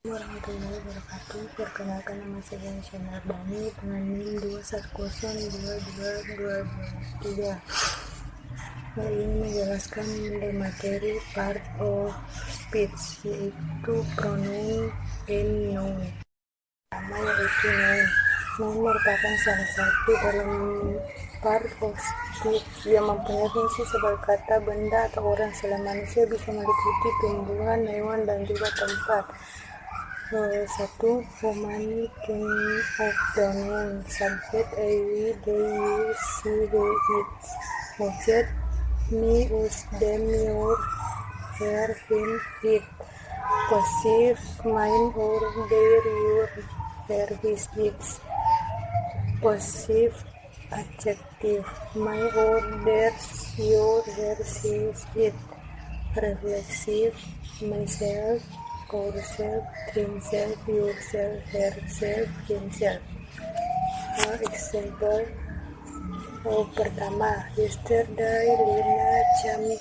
Warahmatullahi wabarakatuh. Perkenalkan, nama saya Syahna Dani dengan NIM 210222223. Hari ini menjelaskan materi part of speech, yaitu pronoun and noun. Pertama yaitu noun. Noun merupakan salah satu dalam part of speech yang mempunyai fungsi sebagai kata, benda, atau orang. Selain manusia bisa meliputi tumbuhan, hewan, dan juga tempat. 1. Romantic of the noun. Subject: I, we, they, you, she, he, it. Object: me, us, them, your, her, him, it. Possessive: mine, or, their, your, her, his, its. Possessive adjective: my, or, theirs, your, hers, his, it. Reflexive: myself, ourself, himself, yourself, herself, himself. Example pertama, yesterday Lina came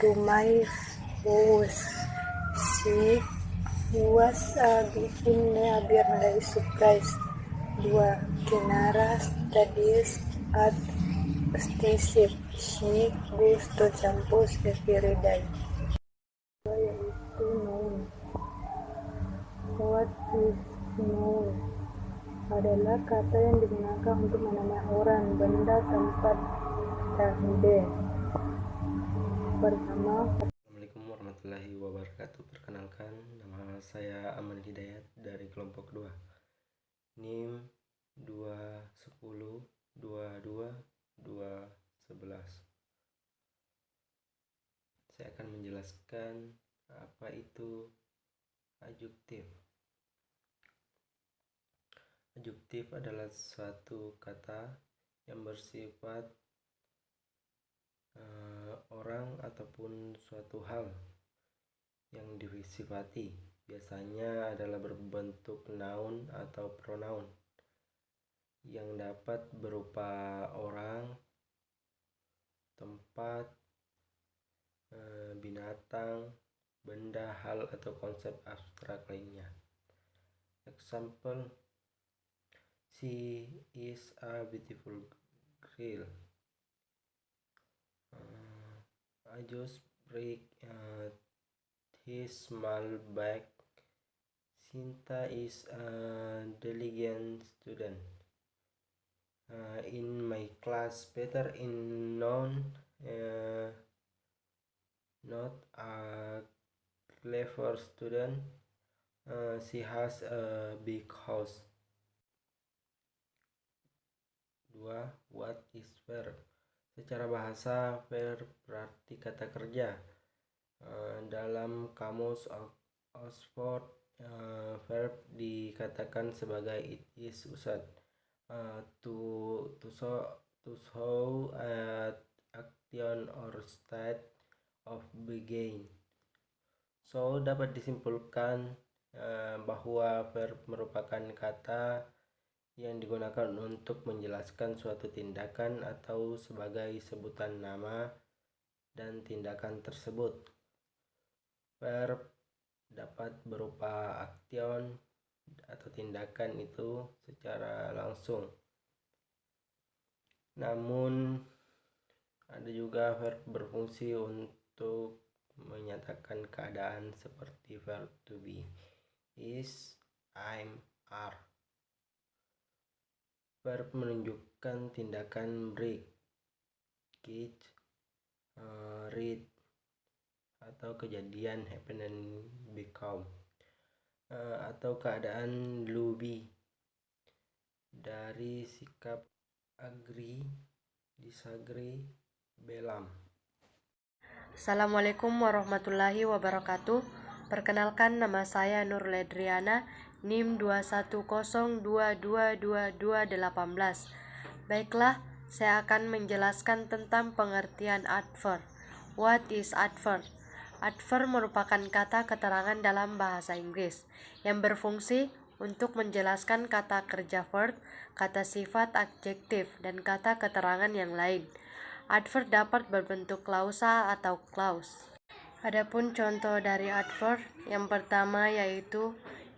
to my house. She was giving me a birthday surprise. 2. Kinara studies at Station. She goes to campus every day. Yaitu noun. What is noun? Adalah kata yang digunakan untuk menamai orang, benda, tempat, dan ide. Pertama, Assalamualaikum warahmatullahi wabarakatuh. Perkenalkan, nama saya Aman Hidayat dari kelompok 2. NIM 210222211. Saya akan menjelaskan apa itu adjektif. Adjektif adalah suatu kata yang bersifat orang ataupun suatu hal yang disifati. Biasanya adalah berbentuk noun atau pronoun yang dapat berupa orang, tempat, binatang, benda, hal, atau konsep abstrak lainnya. Example: she is a beautiful girl. I just break his small bag. Sinta is a diligent student. In my class, Peter is known not a clever student. She has a big house. 2. What is verb? Secara bahasa, verb berarti kata kerja. Dalam kamus Oxford, verb dikatakan sebagai it is used to show action or state of being. So, dapat disimpulkan bahwa verb merupakan kata yang digunakan untuk menjelaskan suatu tindakan atau sebagai sebutan nama dan tindakan tersebut. Verb dapat berupa action atau tindakan itu secara langsung. Namun ada juga verb berfungsi untuk menyatakan keadaan seperti verb to be, is, I'm, are. Verb menunjukkan tindakan break, catch, read, atau kejadian happen and become, atau keadaan be, dari sikap agree, disagree, belam. Assalamualaikum warahmatullahi wabarakatuh. Perkenalkan, nama saya Nur Ledriana, NIM 210222218. Baiklah, saya akan menjelaskan tentang pengertian adverb. What is adverb? Adverb merupakan kata keterangan dalam bahasa Inggris yang berfungsi untuk menjelaskan kata kerja verb, kata sifat adjektif, dan kata keterangan yang lain. Adverb dapat berbentuk klausa atau clause. Adapun contoh dari adverb yang pertama yaitu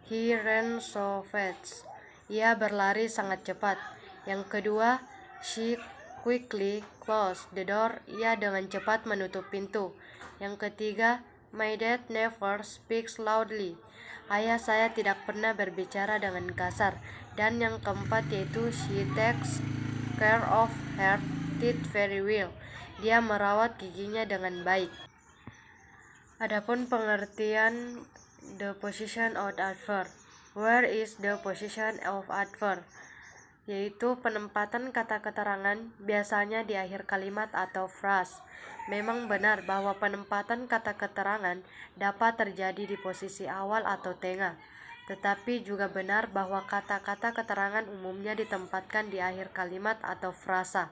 He ran so fast. Ia berlari sangat cepat. Yang kedua, she quickly closed the door. Ia dengan cepat menutup pintu. Yang ketiga, my dad never speaks loudly. Ayah saya tidak pernah berbicara dengan kasar. Dan yang keempat yaitu she takes care of her teeth very well. Dia merawat giginya dengan baik. Adapun pengertian the position of adverb. Where is the position of adverb? Yaitu penempatan kata keterangan biasanya di akhir kalimat atau phrase. Memang benar bahwa penempatan kata keterangan dapat terjadi di posisi awal atau tengah. Tetapi juga benar bahwa kata-kata keterangan umumnya ditempatkan di akhir kalimat atau frasa.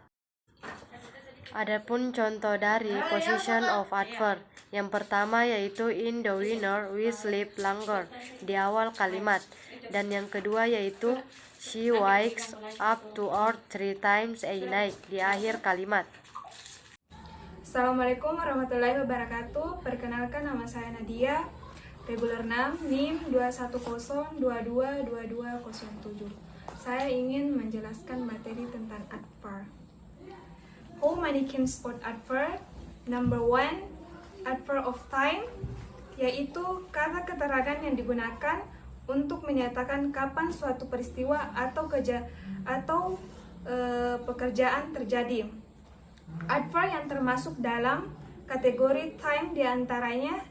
Adapun contoh dari position of adverb, yang pertama yaitu in the winter we sleep longer di awal kalimat, dan yang kedua yaitu she wakes up 2 or 3 times a night di akhir kalimat. Assalamualaikum warahmatullahi wabarakatuh. Perkenalkan, nama saya Nadia, reguler 6, NIM 210222207. Saya ingin menjelaskan materi tentang adverb. How many can spot adverb? Number 1, adverb of time, yaitu kata keterangan yang digunakan untuk menyatakan kapan suatu peristiwa atau pekerjaan terjadi. Adverb yang termasuk dalam kategori time diantaranya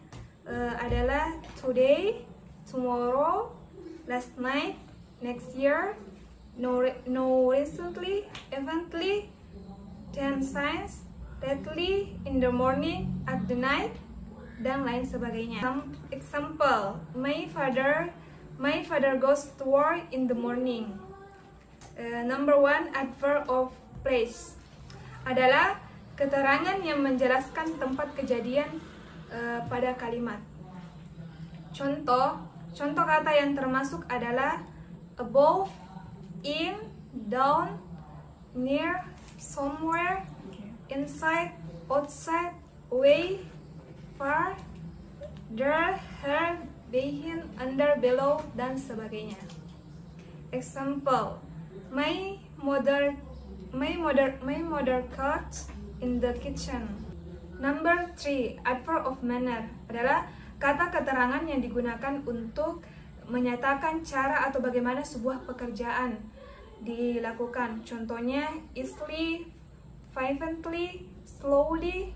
adalah today, tomorrow, last night, next year, no recently, eventually, then since, lately, in the morning, at the night, dan lain sebagainya. Example, my father goes to work in the morning. Number 1, adverb of place adalah keterangan yang menjelaskan tempat kejadian pada kalimat. Contoh kata yang termasuk adalah above, in, down, near, somewhere, inside, outside, away, far, there, here, behind, under, below, dan sebagainya. Example, my mother cooks in the kitchen. Number 3, adverb of manner adalah kata keterangan yang digunakan untuk menyatakan cara atau bagaimana sebuah pekerjaan dilakukan. Contohnya easily, violently, slowly,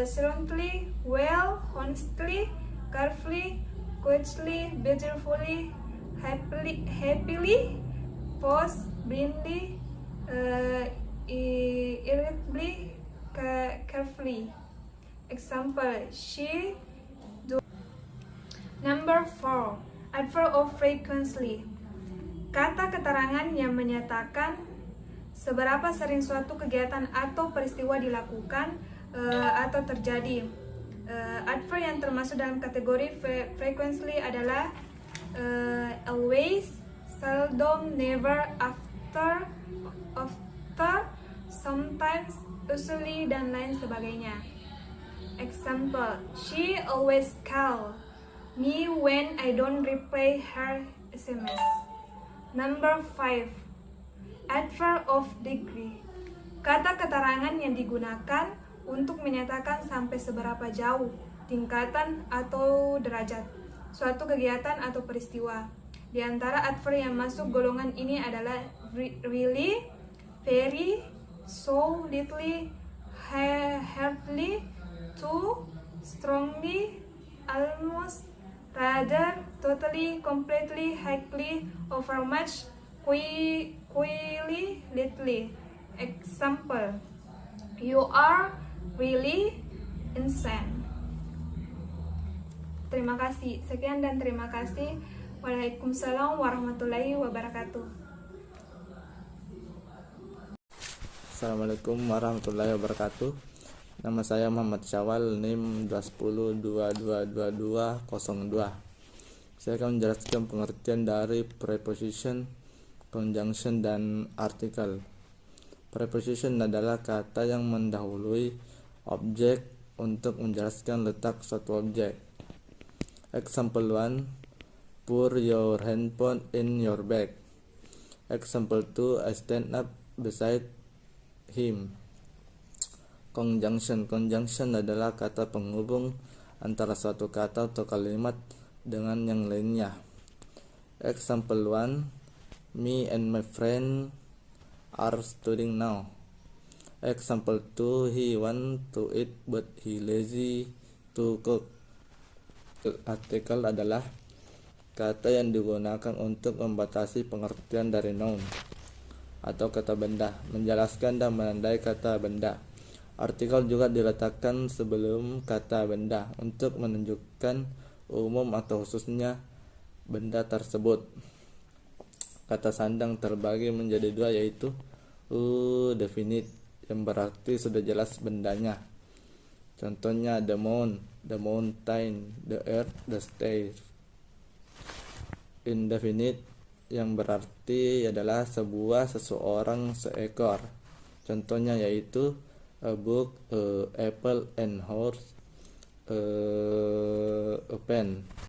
silently, well, honestly, carefully, quietly, beautifully, happily, pause, blindly, irritably, carefully. Example, she do. Number 4, adverb of frequently, kata keterangan yang menyatakan seberapa sering suatu kegiatan atau peristiwa dilakukan atau terjadi. Adverb yang termasuk dalam kategori frequently adalah always, seldom, never, after, sometimes, usually, dan lain sebagainya. Example, she always call me when I don't reply her SMS. Number 5, adverb of degree, kata keterangan yang digunakan untuk menyatakan sampai seberapa jauh, tingkatan atau derajat suatu kegiatan atau peristiwa. Di antara adverb yang masuk golongan ini adalah really, very, so, little, hardly, too, strongly, almost, rather, totally, completely, highly, overmuch, quickly, little. Example, you are really insane. Terima kasih. Sekian dan terima kasih. Waalaikumsalam warahmatullahi wabarakatuh. Assalamualaikum warahmatullahi wabarakatuh. Nama saya Muhammad Syawal, NIM 210222202. Saya akan menjelaskan pengertian dari preposition, conjunction, dan artikel. Preposition adalah kata yang mendahului objek untuk menjelaskan letak suatu objek. Example 1, Put your handphone in your bag. Example 2. I stand up beside him. Conjunction. Conjunction adalah kata penghubung antara suatu kata atau kalimat dengan yang lainnya. Example 1. Me and my friend are studying now. Example 2. He want to eat but he lazy to cook. Artikel adalah kata yang digunakan untuk membatasi pengertian dari noun atau kata benda, menjelaskan dan menandai kata benda. Artikel juga diletakkan sebelum kata benda untuk menunjukkan umum atau khususnya benda tersebut. Kata sandang terbagi menjadi dua, yaitu definite yang berarti sudah jelas bendanya. Contohnya the moon, the mountain, the earth, the stars. Indefinite yang berarti adalah seseorang, seekor. Contohnya yaitu a book, a apple, and horse, a pen.